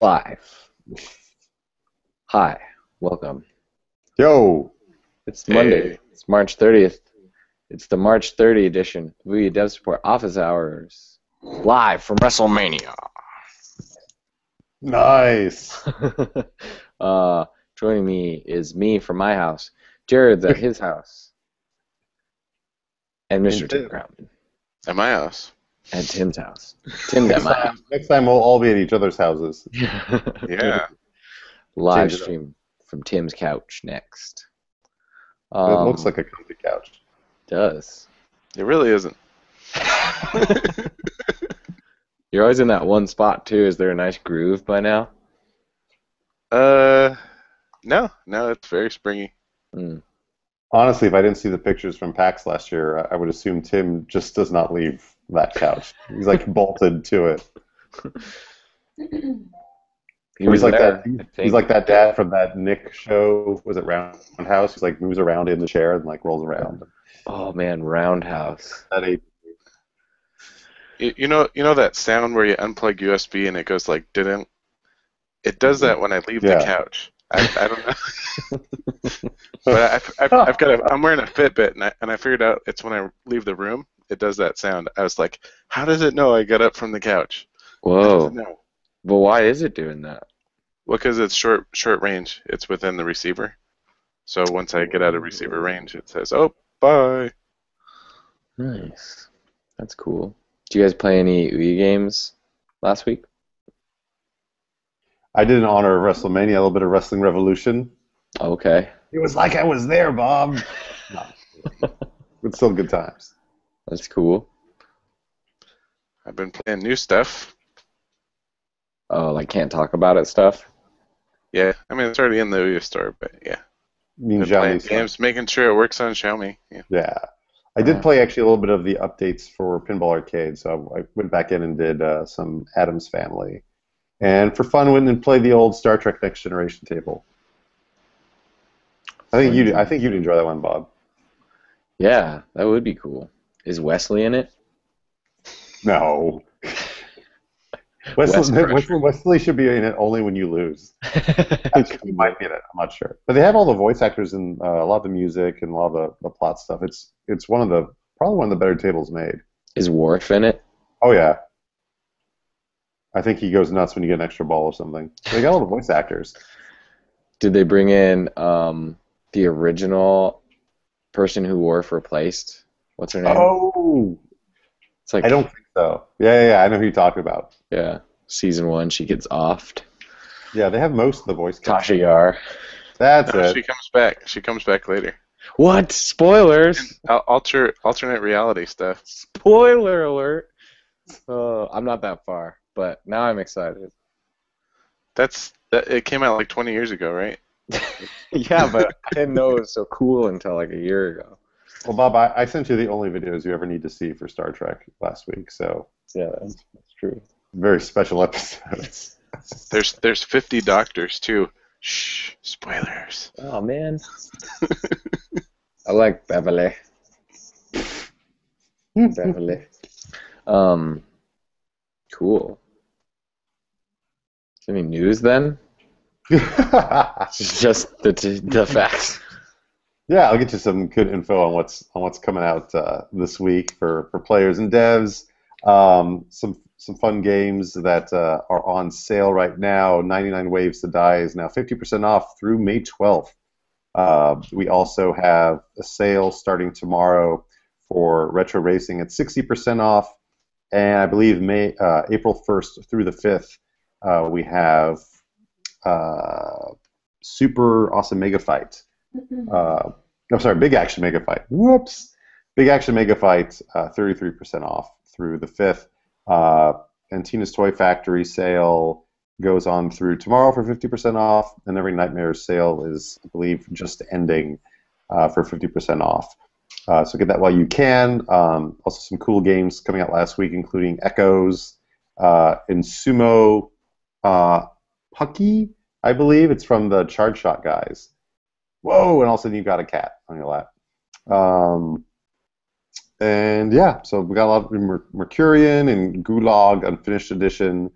Live. Hi, welcome. Yo, It's Monday. Hey, It's March 30th. It's the March 30 edition of OUYA Dev Support Office Hours. Live from WrestleMania. nice. Joining me is me from my house, Jared's at his house, and Mr. And Tim Tim. Croutman at my house. at Tim's house. Tim's at Next my time, next time we'll all be at each other's houses. house. Yeah. Live Change it up. stream from Tim's couch next. It looks like a comfy couch. Does. It really isn't. You're always in that one spot too. Is there a nice groove by now? No, it's very springy. Mm. Honestly, if I didn't see the pictures from PAX last year, I would assume Tim just does not leave that couch. He's like bolted to it. He's like there, that. I think. He's like that dad from that Nick show. Was it Roundhouse? He's like moves around in the chair and like rolls around. Oh man, Roundhouse. That age. You know that sound where you unplug USB and it goes like didn't. It does that when I leave the Yeah. couch. I don't know. But I'm wearing a Fitbit and I figured out it's when I leave the room it does that sound. I was like, how does it know I got up from the couch? How does Whoa. it know? But why is it doing that? Well, because it's short range. It's within the receiver. So once I get out of receiver range, it says, "Oh, bye." Nice. That's cool. Did you guys play any OUYA games last week? I did in honor of WrestleMania, a little bit of Wrestling Revolution. Okay. It was like I was there, Bob. No. But still good times. That's cool. I've been playing new stuff. Oh, like can't talk about it stuff? Yeah, I mean it's already in the Ouya store, but yeah, Mean been playing Xiaomi stuff. games, making sure it works on Xiaomi. Yeah. Yeah. I did play actually a little bit of the updates for Pinball Arcade, so I went back in and did some Addams Family. And for fun, went and played the old Star Trek Next Generation table. I think you'd enjoy that one, Bob. Yeah, that would be cool. Is Wesley in it? No. West Wesley should be in it only when you lose. Actually, he might be in it. I'm not sure. But they have all the voice actors and a lot of the music and a lot of the plot stuff. It's probably one of the better tables made. Is Worf in it? Oh yeah. I think he goes nuts when you get an extra ball or something. They got all the voice actors. Did they bring in the original person who Worf replaced? What's her name? Oh, It's like I don't think so. Yeah. I know who you're talking about. yeah, season 1 she gets offed. Yeah, they have most of the voice cast. Tasha Yar. That's No, it. she comes back. She comes back later. What? Spoilers! Alternate reality stuff. Spoiler alert! I'm not that far, but now I'm excited. It came out like 20 years ago, right? Yeah, but I didn't know it was so cool until like a year ago. Well, Bob, I sent you the only videos you ever need to see for Star Trek last week, so Yeah, that's true. very special episodes. There's 50 doctors too. Shh, spoilers. Oh man, I like Beverly. Beverly. Cool. Any news then? Just the facts. Yeah, I'll get you some good info on what's coming out this week for players and devs. Some fun games that are on sale right now. 99 Waves to Die is now 50% off through May 12th. We also have a sale starting tomorrow for Retro Racing at 60% off, and I believe April 1st through the 5th we have Super Awesome Mega Fight. I'm sorry, Big Action Mega Fight. Whoops. Big Action Mega Fight, 33% off through the 5th. And Tina's Toy Factory sale goes on through tomorrow for 50% off, and every Nightmare sale is, I believe, just ending for 50% off. So get that while you can. Also some cool games coming out last week, including Echoes and Sumo Pucky, I believe. It's from the Charge Shot guys. Whoa, and all of a sudden you've got a cat on your lap. And yeah, so we got a lot of Mercurian and Gulag Unfinished Edition.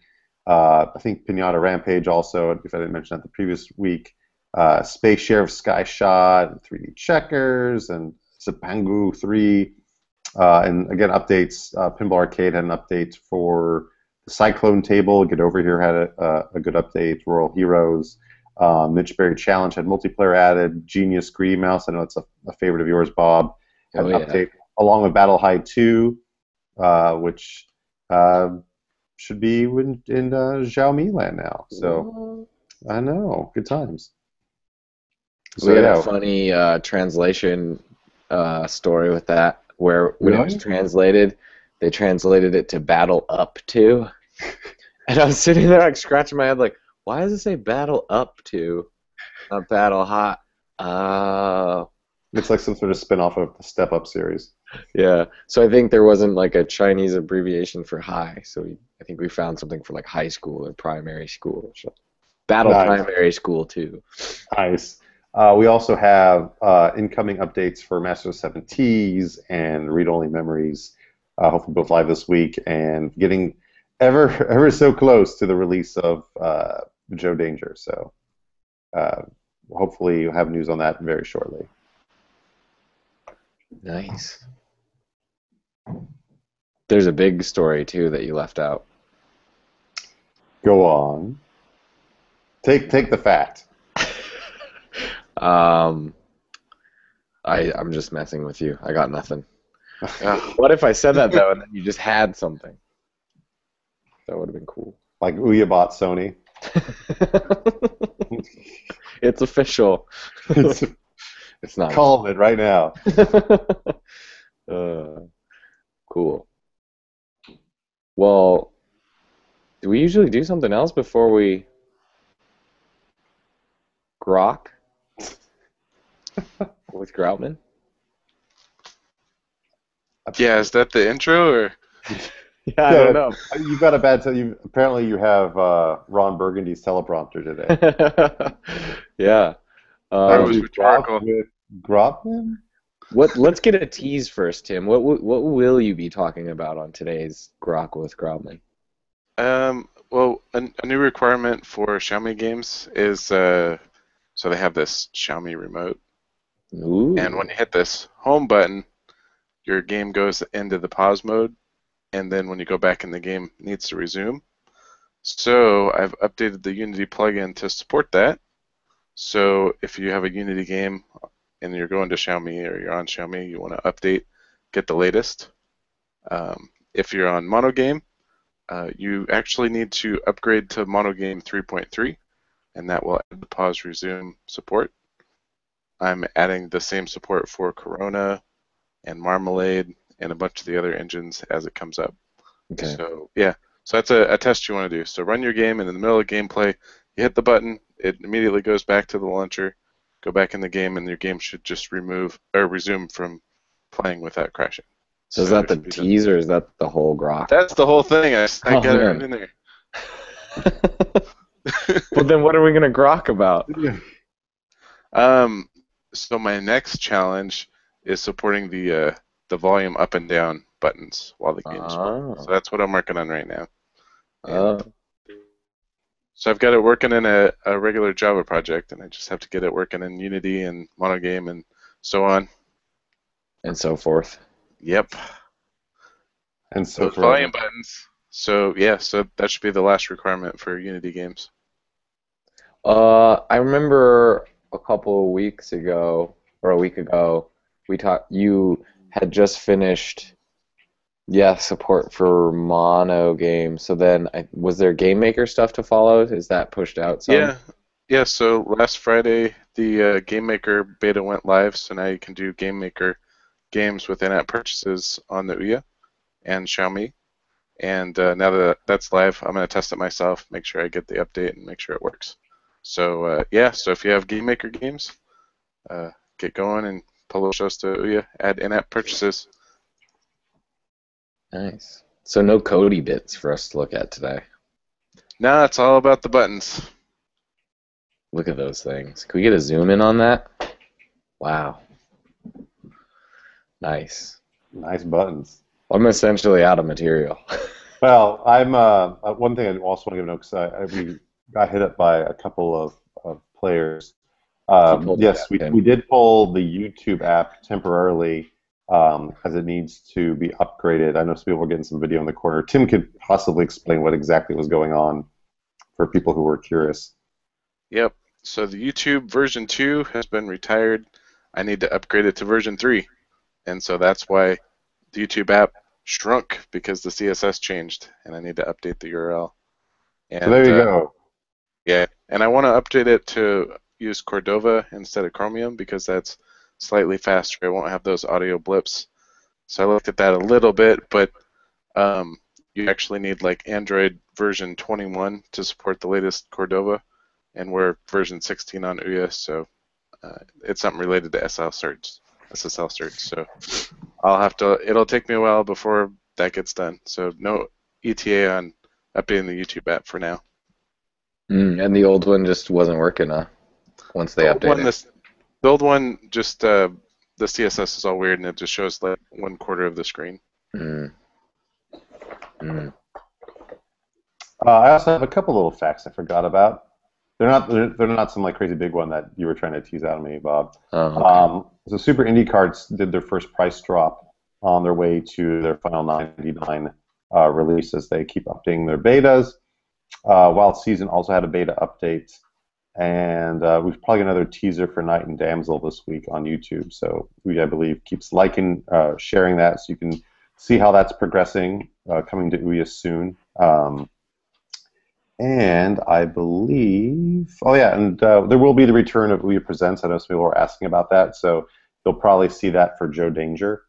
I think Pinata Rampage also, if I didn't mention that the previous week. Space Sheriff Sky Shot, 3D Checkers, and Zipangu 3. And again, updates. Pinball Arcade had an update for the Cyclone table. Get Over Here had a good update. Royal Heroes. Mitchberry Challenge had multiplayer added. Genius Greedy Mouse, I know it's a favorite of yours, Bob, had an update along with Battle High 2, which should be in Xiaomi land now. So I know, good times. So, we had a funny translation story with that, where when it was translated, they translated it to Battle Up To. And I was sitting there like scratching my head like, why does it say Battle Up To, not Battle Hot? It's like some sort of spin-off of the Step Up series. Yeah, so I think there wasn't like a Chinese abbreviation for high, so I think we found something for like high school or primary school. So Battle Primary School 2. Nice. We also have incoming updates for Master of Seven Ts and Read-Only Memories, hopefully both live this week, and getting ever so close to the release of Joe Danger. So hopefully you'll have news on that very shortly. Nice. There's a big story, too, that you left out. Go on. Take the fact. I'm just messing with you. I got nothing. What if I said that, though, and then you just had something? That would have been cool. Like OUYA bought Sony. It's official. It's not. Calling it right now. Cool. Well, do we usually do something else before we grok with Groutman? Yeah, is that the intro or? Yeah, I don't know. You've got a bad. Apparently, you have Ron Burgundy's teleprompter today. Yeah. That was rhetorical. With Groutman? Let's get a tease first, Tim. What will you be talking about on today's Grok with Groutman? Well, a new requirement for Xiaomi games is so they have this Xiaomi remote, Ooh. and when you hit this home button, your game goes into the pause mode, and then when you go back in the game, it needs to resume. So I've updated the Unity plugin to support that. So if you have a Unity game and you're going to Xiaomi or you're on Xiaomi, you want to update, get the latest. If you're on Monogame, you actually need to upgrade to Monogame 3.3, and that will add the pause resume support. I'm adding the same support for Corona and Marmalade and a bunch of the other engines as it comes up. Okay. So yeah, so that's a test you want to do. So run your game, and in the middle of gameplay, you hit the button, it immediately goes back to the launcher, go back in the game, and your game should just resume from playing without crashing. So is that the tease, or is that the whole grok? That's the whole thing. I got it in there. Well, then what are we going to grok about? So my next challenge is supporting the volume up and down buttons while the game's running. So that's what I'm working on right now. So I've got it working in a regular Java project, and I just have to get it working in Unity and Monogame and so on. And so forth. Yep. And so those volume buttons. So yeah, so that should be the last requirement for Unity games. I remember a couple of weeks ago, or a week ago, you had just finished, support for mono games. So then, was there Game Maker stuff to follow? Is that pushed out some? Yeah. So last Friday, the Game Maker beta went live. So now you can do Game Maker games with in-app purchases on the OUYA and Xiaomi. And now that that's live, I'm going to test it myself, make sure I get the update, and make sure it works. So so if you have Game Maker games, get going and publish those to OUYA, add in-app purchases. Nice. So no Cody bits for us to look at today. No, it's all about the buttons. Look at those things. Can we get a zoom in on that? Wow. Nice. Nice buttons. I'm essentially out of material. Well, I'm one thing I also want to give a note because we got hit up by a couple of players. He pulled it Yes, up, we Tim. did pull the YouTube app temporarily as it needs to be upgraded. I know some people were getting some video in the corner. Tim could possibly explain what exactly was going on for people who were curious. Yep. So the YouTube version 2 has been retired. I need to upgrade it to version 3. And so that's why the YouTube app shrunk because the CSS changed and I need to update the URL. So there And you go. yeah, and I want to update it to use Cordova instead of Chromium because that's slightly faster. I won't have those audio blips. So I looked at that a little bit, but you actually need like Android version 21 to support the latest Cordova, and we're version 16 on OUYA, so it's something related to SSL certs. So I'll have to. It'll take me a while before that gets done. So no ETA on updating the YouTube app for now. And the old one just wasn't working, huh? Once they updated it. The old one just the CSS is all weird and it just shows like 1/4 of the screen. I also have a couple little facts I forgot about. They're not some like crazy big one that you were trying to tease out of me, Bob. Oh, okay. So Super Indie Cards did their first price drop on their way to their final 99 release as they keep updating their betas. Wild Season also had a beta update, and we've probably got another teaser for Knight and Damsel this week on YouTube. So I believe keeps liking, sharing that, so you can see how that's progressing, coming to OUYA soon. And I believe, oh yeah, and there will be the return of OUYA Presents. I know some people were asking about that, so you'll probably see that for Joe Danger.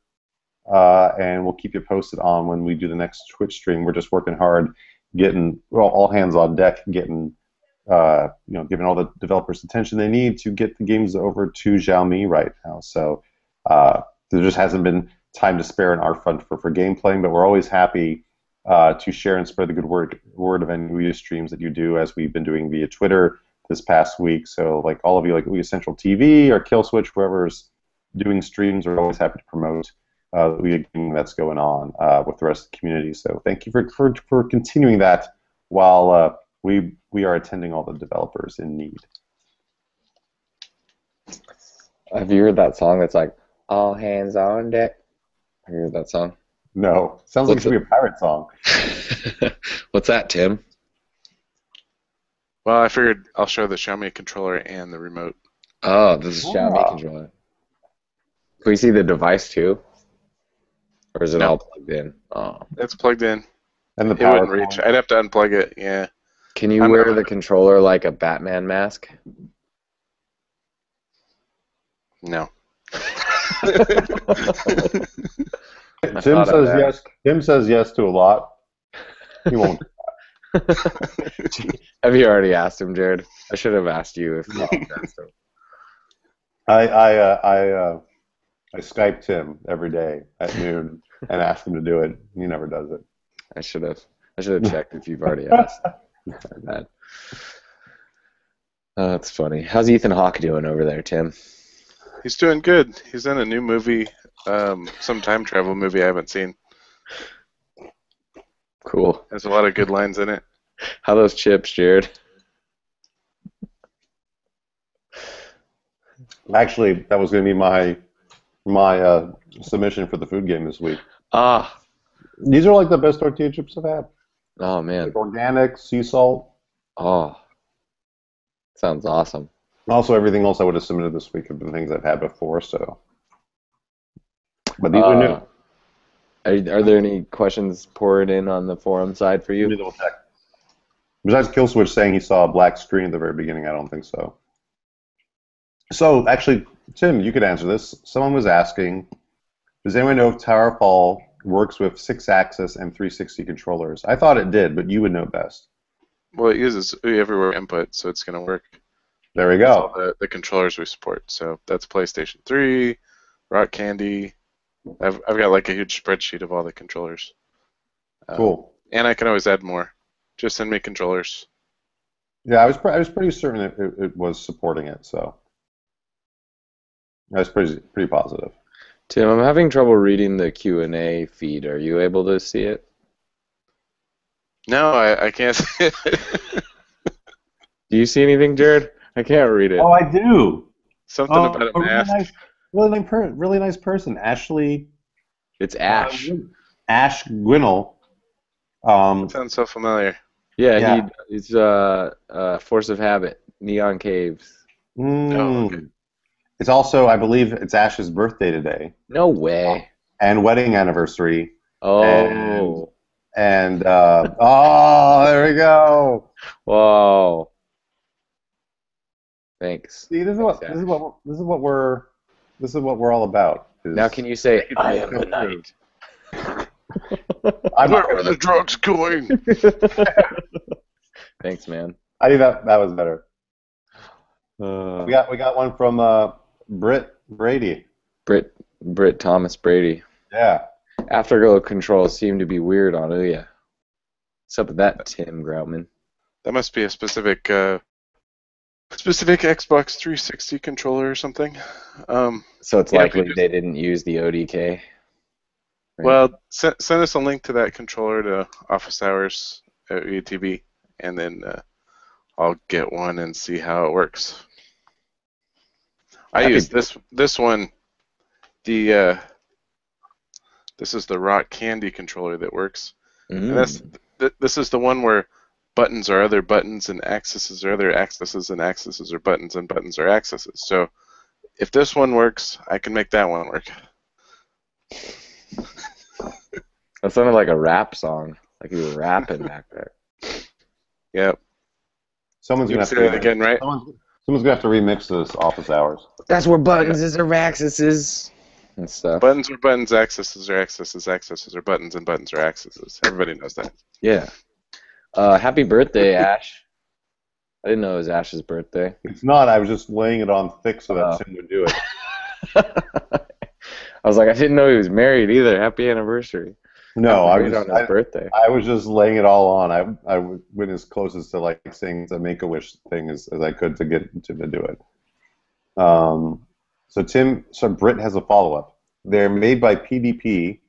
And we'll keep you posted on when we do the next Twitch stream. We're just working hard, getting all hands on deck, getting giving all the developers the attention they need to get the games over to Xiaomi right now. So there just hasn't been time to spare in our front for game playing, but we're always happy to share and spread the good word of any OUYA streams that you do, as we've been doing via Twitter this past week. So like all of you, like OUYA Central TV or Killswitch, whoever's doing streams, are always happy to promote the OUYA game that's going on with the rest of the community. So thank you for continuing that while we are attending all the developers in need. Have you heard that song that's like, all hands on deck? Have you heard that song? No. Sounds like it should be a pirate song. What's that, Tim? Well, I figured I'll show the Xiaomi controller and the remote. Oh, this is Xiaomi controller. Can we see the device too? Or is it all plugged in? Oh. It's plugged in. And the it wouldn't reach. I'd have to unplug it, yeah. Can you wear the controller like a Batman mask? No. Tim says yes. Tim says yes to a lot. He won't. Have you already asked him, Jared? I should have asked you if you asked him. I Skyped him every day at noon and asked him to do it. He never does it. I should have checked if you've already asked. Bad. Oh, that's funny. How's Ethan Hawke doing over there, Tim? He's doing good. He's in a new movie, some time travel movie I haven't seen. Cool. There's a lot of good lines in it. How those chips, Jared? Actually, that was going to be my submission for the food game this week. Ah. These are like the best tortilla chips I've had. Oh, man. Like organic, sea salt. Oh. Sounds awesome. Also, everything else I would have submitted this week have been things I've had before, so. But these are new. Are there any questions poured in on the forum side for you? Let me double check. Besides Killswitch saying he saw a black screen at the very beginning, I don't think so. So, actually, Tim, you could answer this. Someone was asking, does anyone know if Towerfall works with 6-axis and 360 controllers? I thought it did, but you would know best. Well, it uses OUYA Everywhere input, so it's going to work. There we go. All the controllers we support. So that's PlayStation 3, Rock Candy. I've got like a huge spreadsheet of all the controllers. Cool. And I can always add more. Just send me controllers. Yeah, I was pretty certain it was supporting it, so I was pretty positive. Tim, I'm having trouble reading the Q&A feed. Are you able to see it? No, I can't see it. Do you see anything, Jared? I can't read it. Oh, I do. Something about a A really mask. nice, really nice person, Ashley. It's Ash. Ash Gwinnell. That sounds so familiar. Yeah, Yeah. he's Force of Habit, Neon Caves. Oh, okay. It's also, I believe, it's Ash's birthday today, No way. and wedding anniversary, Oh. and oh, there we go. Whoa. Thanks. See, this is Thanks, what we're all about. Now can you say, I am the night? Where are the drugs going? Thanks, man. I think that was better. We We got one from Britt Brady. Britt Thomas Brady. Yeah. Afterglow controls seem to be weird on OUYA. What's up with that, Tim Groutman? That must be a specific Xbox 360 controller or something. So it's likely they didn't use the ODK. Right? Well, send us a link to that controller to Office Hours at OUYA TV, and then I'll get one and see how it works. I use this one. This is the Rock Candy controller that works. And this is the one where buttons are other buttons and axes are other axes and axes are buttons and buttons are axes. So if this one works, I can make that one work. That sounded like a rap song, like you were rapping back there. Yep. Someone's gonna have to say it again, right? Someone's gonna have to remix this Office Hours. That's where buttons is or axes and stuff. Buttons are buttons, axes are axes, axes are buttons, and buttons are axes. Everybody knows that. Yeah. Happy birthday, Ash. I didn't know it was Ash's birthday. It's not. I was just laying it on thick so that Tim would do it. I was like, I didn't know he was married either. Happy anniversary. No, on his birthday. I was just laying it all on. I went as close as to like saying it's a Make-A-Wish thing as I could to get Tim to do it. So Britt has a follow-up. They're made by PDP.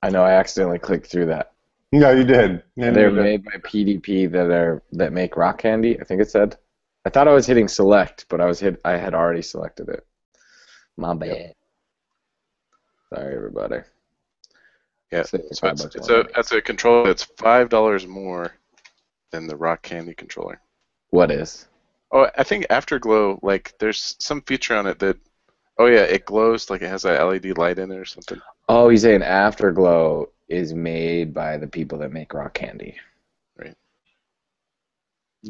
I know. I accidentally clicked through that. No, you did. They're made by PDP that make rock candy. I think it said. I thought I was hitting select, but I had already selected it. My bad. Yep. Sorry, everybody. Yeah, so that's a controller that's $5 more than the Rock Candy controller. What is? Oh, I think Afterglow, like, there's some feature on it that, oh yeah, it glows like it has a LED light in it or something. Oh, he's saying Afterglow is made by the people that make rock candy. Right.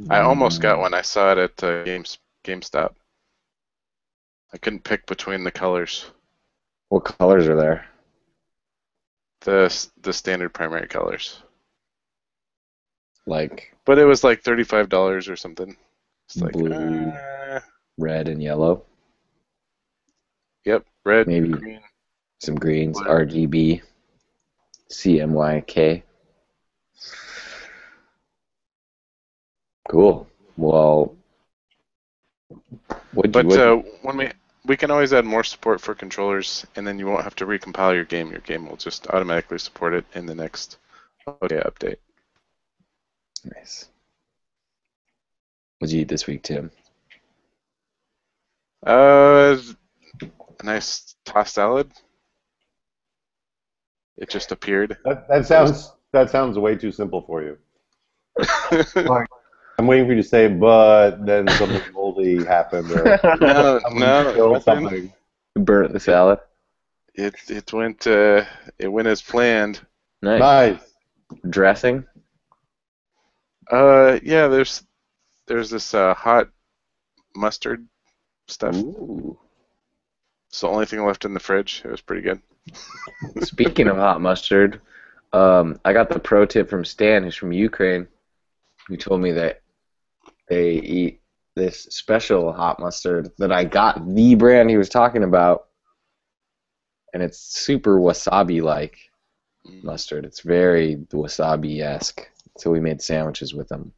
I almost got one. I saw it at GameStop. I couldn't pick between the colors. What colors are there? The standard primary colors. Like. But it was like $35 or something. It's like blue, red, and yellow. Yep, red, maybe green, some greens, blue. RGB, CMYK. Cool. Well, when we can always add more support for controllers, and then you won't have to recompile your game. Your game will just automatically support it in the next OUYA update. Nice. What'd you eat this week, Tim? A nice tossed salad. It just appeared. That sounds way too simple for you. I'm waiting for you to say, but then something moldy happened. Or no, something. Burnt the salad. It went as planned. Nice. Dressing. Yeah. There's this hot mustard stuff. Ooh. It's the only thing left in the fridge. It was pretty good. Speaking of hot mustard, I got the pro tip from Stan, who's from Ukraine, who told me that they eat this special hot mustard that I got the brand he was talking about, and it's super wasabi-like mustard. It's very wasabi-esque. So we made sandwiches with them.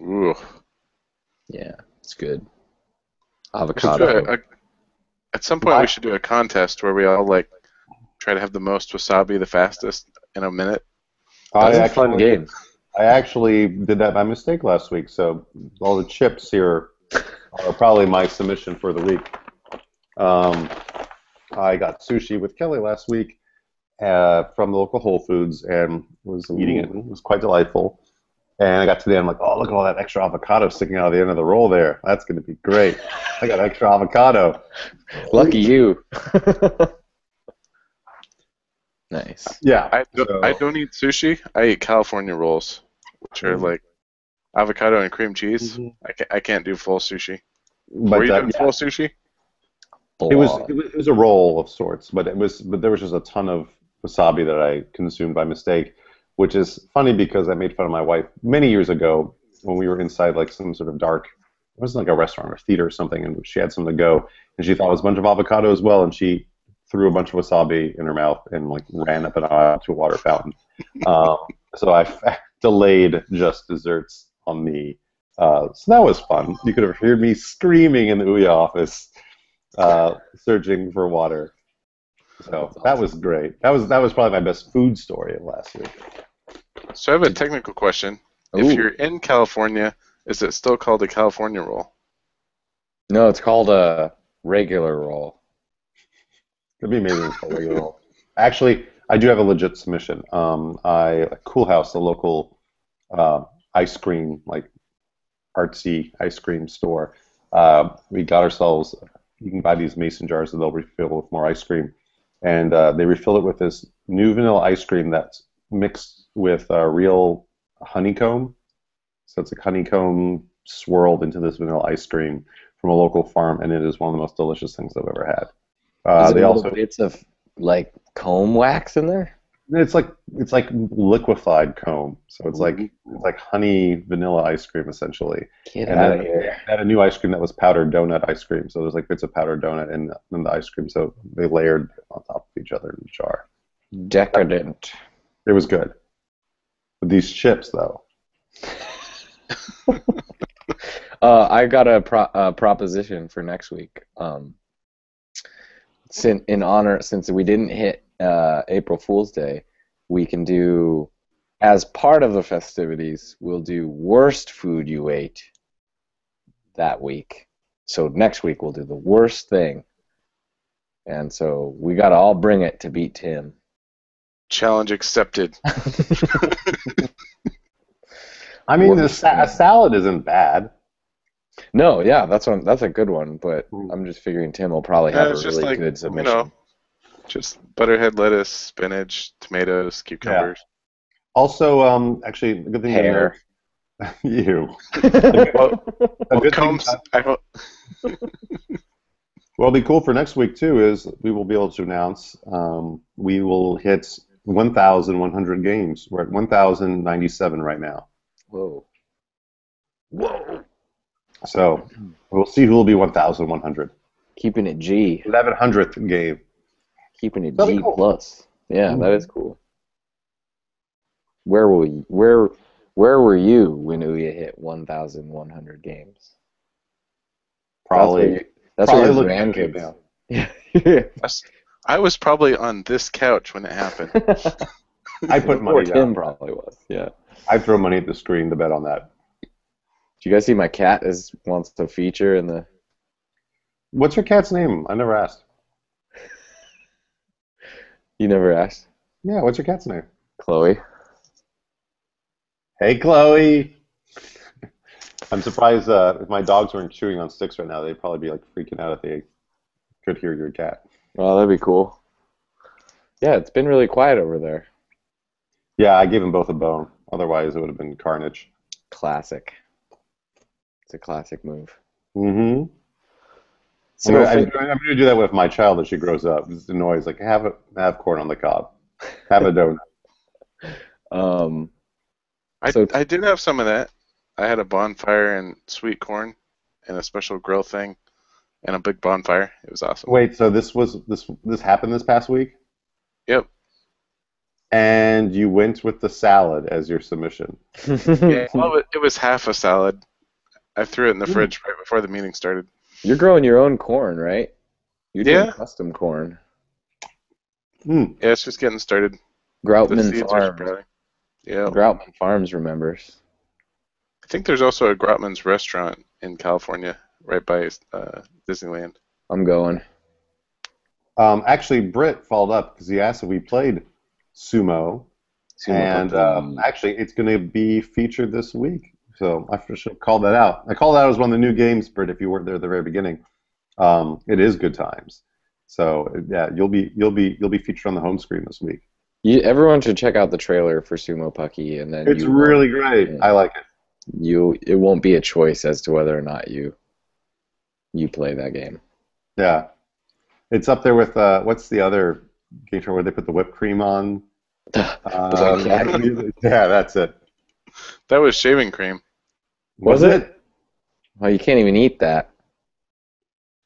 Ooh. Yeah, it's good. Avocado. At some point, we should do a contest where we all try to have the most wasabi the fastest in a minute. That's a fun game. I actually did that by mistake last week, so all the chips here are probably my submission for the week. I got sushi with Kelly last week from the local Whole Foods and was eating it. It was quite delightful. And I got to the end, I'm like, oh, look at all that extra avocado sticking out of the end of the roll there. That's going to be great. I got extra avocado. Lucky you. Nice. Yeah. I don't eat sushi. I eat California rolls, which are like avocado and cream cheese. I can't do full sushi. But, Were you doing full sushi? It was a roll of sorts, but there was just a ton of wasabi that I consumed by mistake, which is funny because I made fun of my wife many years ago when we were inside like some sort of dark, it wasn't like a restaurant or theater or something, and she had something to go, and she thought it was a bunch of avocado as well, and she threw a bunch of wasabi in her mouth and like ran up an aisle to a water fountain. So I delayed just desserts on me. So that was fun. You could have heard me screaming in the OUYA office, searching for water. So that was great. That was probably my best food story of last week. So I have a technical question. Ooh. If you're in California, is it still called a California roll? No, it's called a regular roll. It'd be amazing if it's called a regular roll. Actually, I do have a legit submission. Cool House, the local ice cream, like artsy ice cream store. We got ourselves. You can buy these mason jars and they'll refill with more ice cream. And they refill it with this new vanilla ice cream that's mixed with real honeycomb. So it's like honeycomb swirled into this vanilla ice cream from a local farm, and it is one of the most delicious things I've ever had. They also bits of like comb wax in there. It's like liquefied comb, so it's like honey vanilla ice cream essentially. Get out of here! They had a new ice cream that was powdered donut ice cream, so there's like bits of powdered donut in the ice cream, so they layered on top of each other in the jar. Decadent. It was good. But these chips, though. I got a proposition for next week. Since we didn't hit April Fool's Day, we can do, as part of the festivities, we'll do worst food you ate that week. So next week we'll do the worst thing. And so we got to all bring it to beat Tim. Challenge accepted. I mean, a salad isn't bad. No, yeah, that's a good one, but I'm just figuring Tim will probably have a really good submission. You know, just butterhead lettuce, spinach, tomatoes, cucumbers. Yeah. Also, actually, a good thing Hair. You. Combs. What'll be cool for next week too is we will be able to announce we will hit 1,100 games. We're at 1,097 right now. Whoa. So we'll see who will be 1,100. Keeping it G. 1,100th game. Keeping it That'll G be cool. plus. Yeah, that is cool. Where were you when OUYA hit 1,100 games? Probably. That's where your looking at grandkids. now. Yeah. I was probably on this couch when it happened. I put money Tim down. probably was. Yeah. I'd throw money at the screen to bet on that. Do you guys see my cat wants to feature in the? What's your cat's name? I never asked. You never asked? Yeah, what's your cat's name? Chloe. Hey, Chloe. I'm surprised if my dogs weren't chewing on sticks right now, they'd probably be like freaking out if they could hear your cat. Well, that'd be cool. Yeah, it's been really quiet over there. Yeah, I gave them both a bone. Otherwise, it would have been carnage. Classic. It's a classic move. Mm-hmm. So I'm going to do that with my child as she grows up. It's the noise, like have corn on the cob, have a donut. I did have some of that. I had a bonfire and sweet corn, and a special grill thing, and a big bonfire. It was awesome. Wait, so this happened this past week? Yep. And you went with the salad as your submission. Yeah, well, it was half a salad. I threw it in the fridge right before the meeting started. You're growing your own corn, right? You're doing custom corn. Yeah, it's just getting started. Groutman Farms. Yeah. Groutman Farms remembers. I think there's also a Grotman's restaurant in California, right by Disneyland. I'm going. Actually, Britt followed up because he asked if we played Sumo, and Puppy. actually, it's going to be featured this week. So I should call that out. I called that out as one of the new games, Britt. If you weren't there at the very beginning, it is Good Times. So yeah, you'll be featured on the home screen this week. Everyone should check out the trailer for Sumo Pucky, and then It's really great. I like it. It won't be a choice as to whether or not you play that game. Yeah, it's up there with what's the other game show where they put the whipped cream on? Yeah, that's it. That was shaving cream. Was it? Well, you can't even eat that.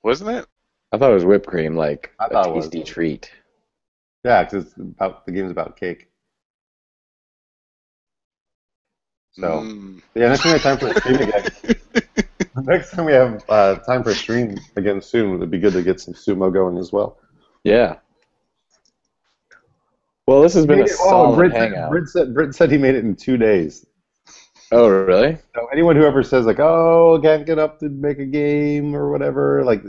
Wasn't it? I thought it was whipped cream, like I a thought it was. tasty treat. Yeah, because the game's about cake. So yeah, next time we have time for a stream again. Next time we have time for a stream again soon, it'd be good to get some sumo going as well. Yeah. Well, this has been a solid hangout. Britt said he made it in 2 days. Oh, really? So anyone who ever says like, "Oh, can't get up to make a game" or whatever, like,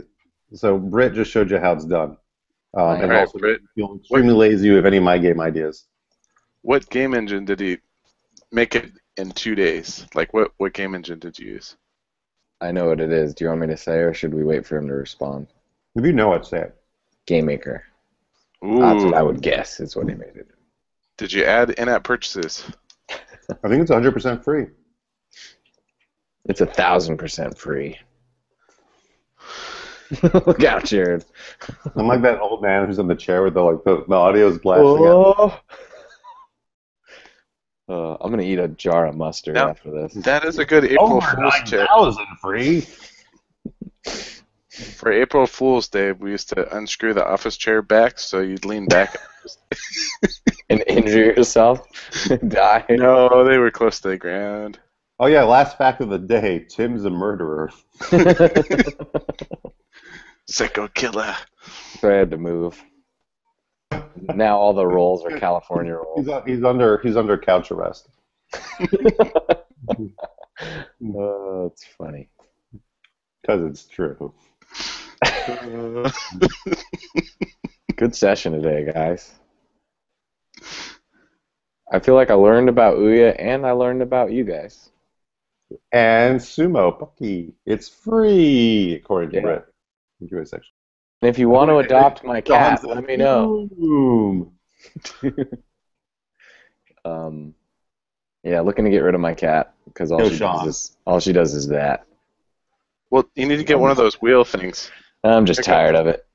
so Britt just showed you how it's done. And right, also, Britt. feel extremely lazy with any of my game ideas. What game engine did he make it in 2 days? Like, what game engine did you use? I know what it is. Do you want me to say, or should we wait for him to respond? If you know it, say it. Game Maker. Ooh. That's what I would guess is what he made it. Did you add in-app purchases? I think it's 100% free. It's 1,000% free. Look out, Jared. I'm like that old man who's in the chair with the audio's blasting out. I'm gonna eat a jar of mustard after this. That is a good April Fool's tip. 9,000 free. For April Fool's Day, we used to unscrew the office chair back so you'd lean back. And injure yourself? Die? No, they were close to the ground. Oh yeah, last fact of the day: Tim's a murderer. Psycho killer. So I had to move. Now all the rolls are California rolls. He's under couch arrest. Oh, it's funny. Because it's true. Good session today, guys. I feel like I learned about OUYA and I learned about you guys. And Sumo Pucky, it's free according to Britt. Q&A section. And if you want to adopt my cat, let me know. Yeah, looking to get rid of my cat because all she does is that. Well, you need to get one of those wheel things. I'm just tired of it.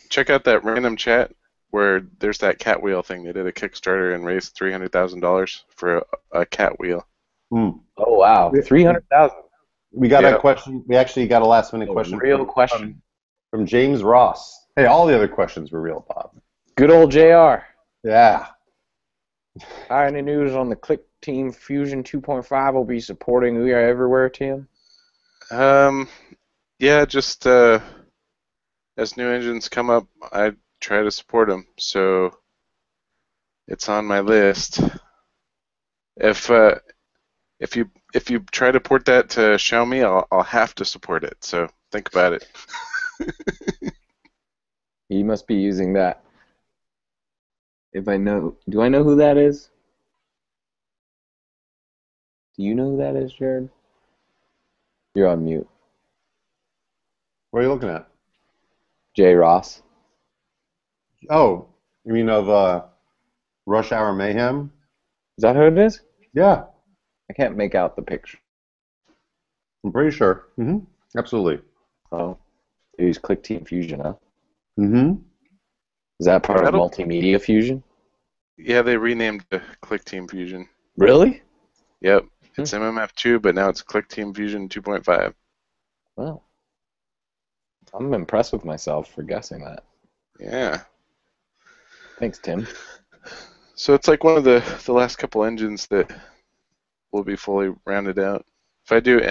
Check out that random chat where there's that cat wheel thing. They did a Kickstarter and raised $300,000 for a cat wheel. Oh wow, 300,000. We got a question. We actually got a last-minute question. Real question from James Ross. Hey, all the other questions were real, Bob. Good old JR. Yeah. Any news on the Click Team Fusion 2.5 will be supporting OUYA everywhere, Tim? Yeah, just as new engines come up, I try to support them. So it's on my list. If you try to port that to Xiaomi, I'll have to support it. So think about it. You must be using that. Do I know who that is? Do you know who that is, Jared? You're on mute. What are you looking at? Jay Ross. Oh, you mean of Rush Hour Mayhem? Is that who it is? Yeah. I can't make out the picture. I'm pretty sure. Absolutely. Oh. They use Click Team Fusion, huh? Is that part of Multimedia Fusion? Yeah, they renamed the Click Team Fusion. Really? Yep. It's MMF2, but now it's Click Team Fusion 2.5. Wow. I'm impressed with myself for guessing that. Yeah. Thanks, Tim. So it's like one of the last couple engines that will be fully rounded out. If I do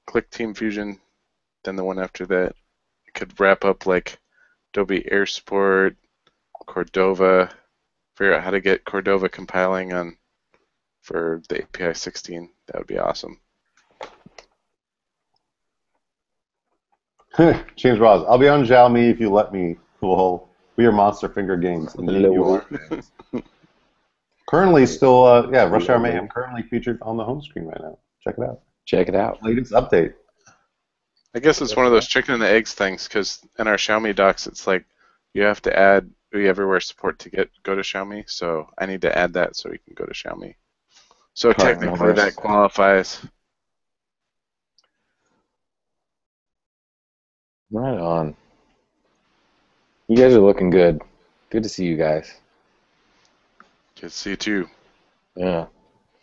Click Team Fusion, then the one after that, I could wrap up like Adobe Air Support, Cordova, figure out how to get Cordova compiling on for the API 16. That would be awesome. James Ross, I'll be on Xiaomi if you let me. Cool. We are Monster Finger Games. Indeed, you are. Currently, still, Rush Hour Mayhem currently featured on the home screen right now. Check it out. Check it out. Latest update. I guess it's one of those chicken and the eggs things, because in our Xiaomi docs, it's like you have to add OUYA Everywhere support to go to Xiaomi. So I need to add that so we can go to Xiaomi. So technically, that qualifies. Right on. You guys are looking good. Good to see you guys. Good to see you too. Yeah.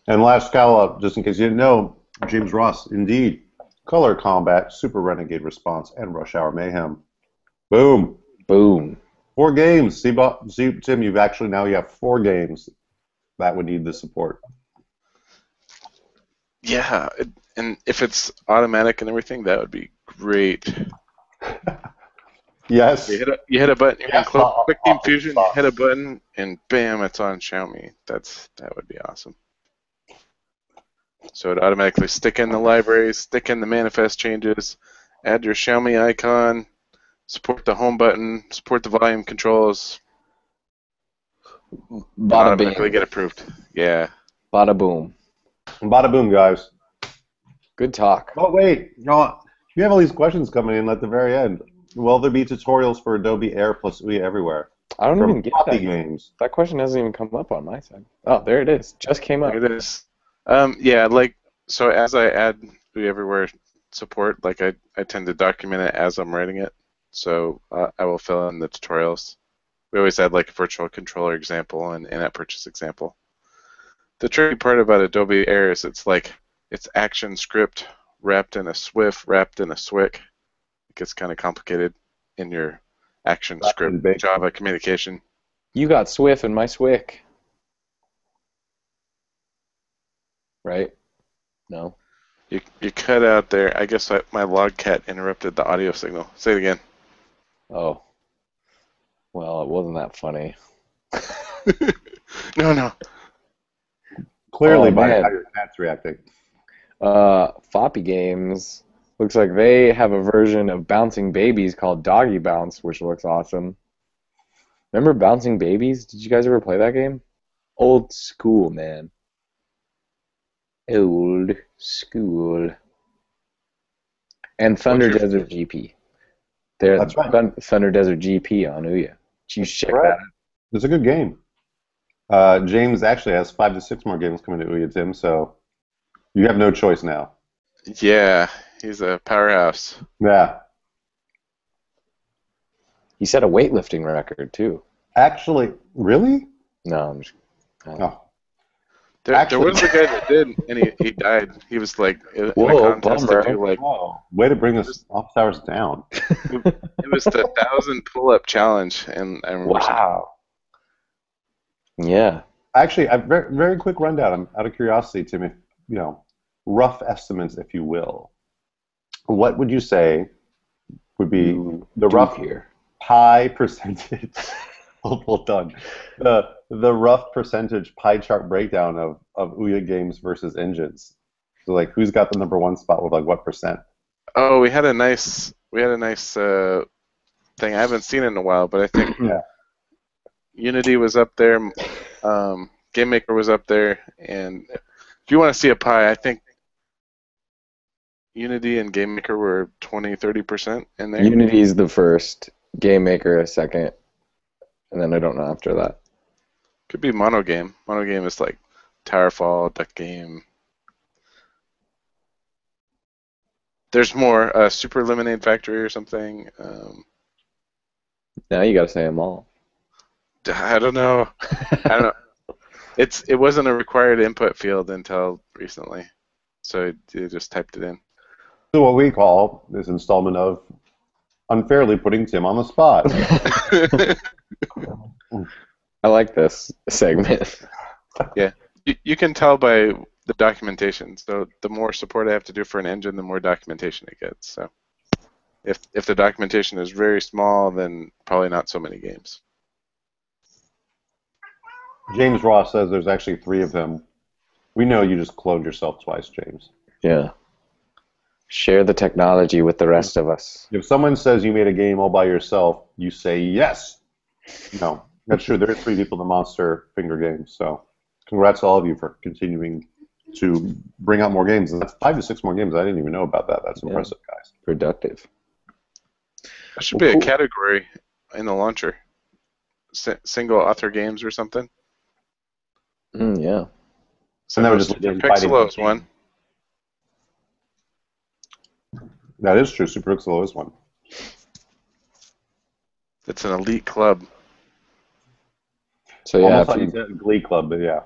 And last call-up, just in case you didn't know, James Ross, indeed. Color Combat, Super Renegade Response, and Rush Hour Mayhem. Boom. Boom. 4 games. See, Tim, you have 4 games that would need the support. Yeah, and if it's automatic and everything, that would be great. Yes. You hit a button. You're in Quick Team Fusion. You hit a button, and bam, it's on Xiaomi. That would be awesome. So it automatically stick in the libraries, stick in the manifest changes, add your Xiaomi icon, support the home button, support the volume controls. Bada automatically bing. Get approved. Yeah. Bada boom. Bada boom, guys. Good talk. Oh wait, you have all these questions coming in at the very end. Will there be tutorials for Adobe Air plus OUYA Everywhere? I don't even get that. Games. That question hasn't even come up on my side. Oh, there it is. Just came up. There it is. Yeah, so as I add OUYA Everywhere support, I tend to document it as I'm writing it. So I will fill in the tutorials. We always add a virtual controller example and in-app purchase example. The tricky part about Adobe Air is it's action script wrapped in a SWIFT, wrapped in a SWIC. It gets kind of complicated in your action script Java communication. You got Swift and my SWIC. Right? No. You cut out there. I guess my logcat interrupted the audio signal. Say it again. Oh. Well, it wasn't that funny. No. Clearly by how your cat's reacting. Foppy Games looks like they have a version of Bouncing Babies called Doggy Bounce, which looks awesome. Remember Bouncing Babies? Did you guys ever play that game? Old school, man. Old school. And Thunder Desert GP. That's right. Thunder Desert GP on OUYA. You should check that out. It's a good game. James actually has 5 to 6 more games coming to OUYA, Tim, so you have no choice now. Yeah, he's a powerhouse. Yeah. He set a weightlifting record, too. Actually, really? No, I'm just... Oh. There was a guy that did, and he died. He was in a contest to do way to bring us office hours down. It was the 1,000 pull-up challenge, and I remember. Wow. Yeah. Actually, a very, very quick rundown. Out of curiosity, Tim, rough estimates, if you will. What would you say would be the rough pie percentage? Well done. The rough percentage pie chart breakdown of OUYA games versus engines. So who's got the #1 spot with what percent? Oh, we had a nice thing. I haven't seen it in a while, but I think Unity was up there, GameMaker was up there, and if you want to see a pie, I think Unity and GameMaker were 20-30% in there. Unity's the first, GameMaker a second, and then I don't know after that. Could be Monogame. Monogame is Towerfall, Duck Game. There's more, Super Lemonade Factory or something. Now you gotta say them all. I don't know. It wasn't a required input field until recently, so you just typed it in. So what we call this installment of unfairly putting Tim on the spot. I like this segment. Yeah, you can tell by the documentation. So the more support I have to do for an engine, the more documentation it gets. So if the documentation is very small, then probably not so many games. James Ross says there's actually 3 of them. We know you just cloned yourself twice, James. Yeah. Share the technology with the rest of us. If someone says you made a game all by yourself, you say yes. No, that's true. There are 3 people in the Monster Finger game. So congrats to all of you for continuing to bring out more games. And that's 5 to 6 more games. I didn't even know about that. That's impressive, guys. Productive. That should be a category in the launcher. Single author games or something. Yeah. So that was just Pixelo is one. That is true. Super Pixelo is one. It's an elite club. So yeah, almost like you said Glee Club, but yeah.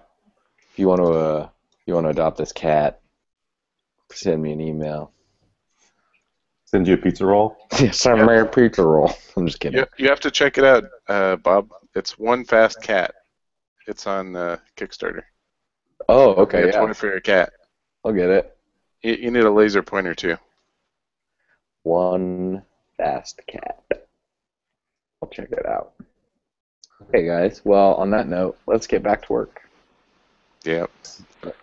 If you want to adopt this cat, send me an email. Send you a pizza roll? Send me a pizza roll. I'm just kidding. You have to check it out, Bob. It's One Fast Cat. It's on Kickstarter. Oh, okay. It's one for your cat. I'll get it. You need a laser pointer too. One Fast Cat. I'll check it out. Okay, guys. Well, on that note, let's get back to work. Yeah.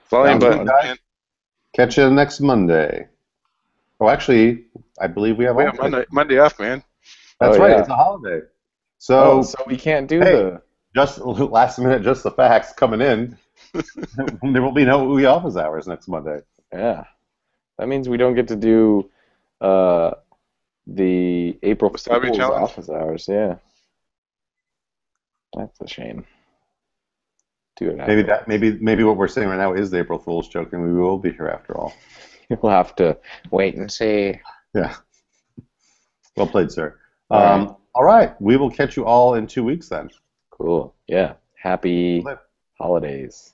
Volume button. Catch you next Monday. Oh, actually, I believe we have Monday off, man. That's right. Yeah. It's a holiday. So we can't do just last minute, just the facts coming in. There will be no OUYA office hours next Monday. Yeah. That means we don't get to do the April Fool's office hours. Yeah. That's a shame. Do it. Maybe what we're saying right now is the April Fool's joke, and we will be here after all. We'll have to wait and see. Yeah. Well played, sir. All right. We will catch you all in 2 weeks then. Cool. Yeah. Happy holidays.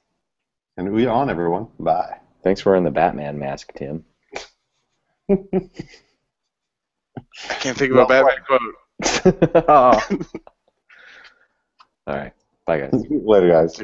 And OUYA on, everyone. Bye. Thanks for wearing the Batman mask, Tim. I can't think of a Batman quote. All right. Bye, guys. Later, guys.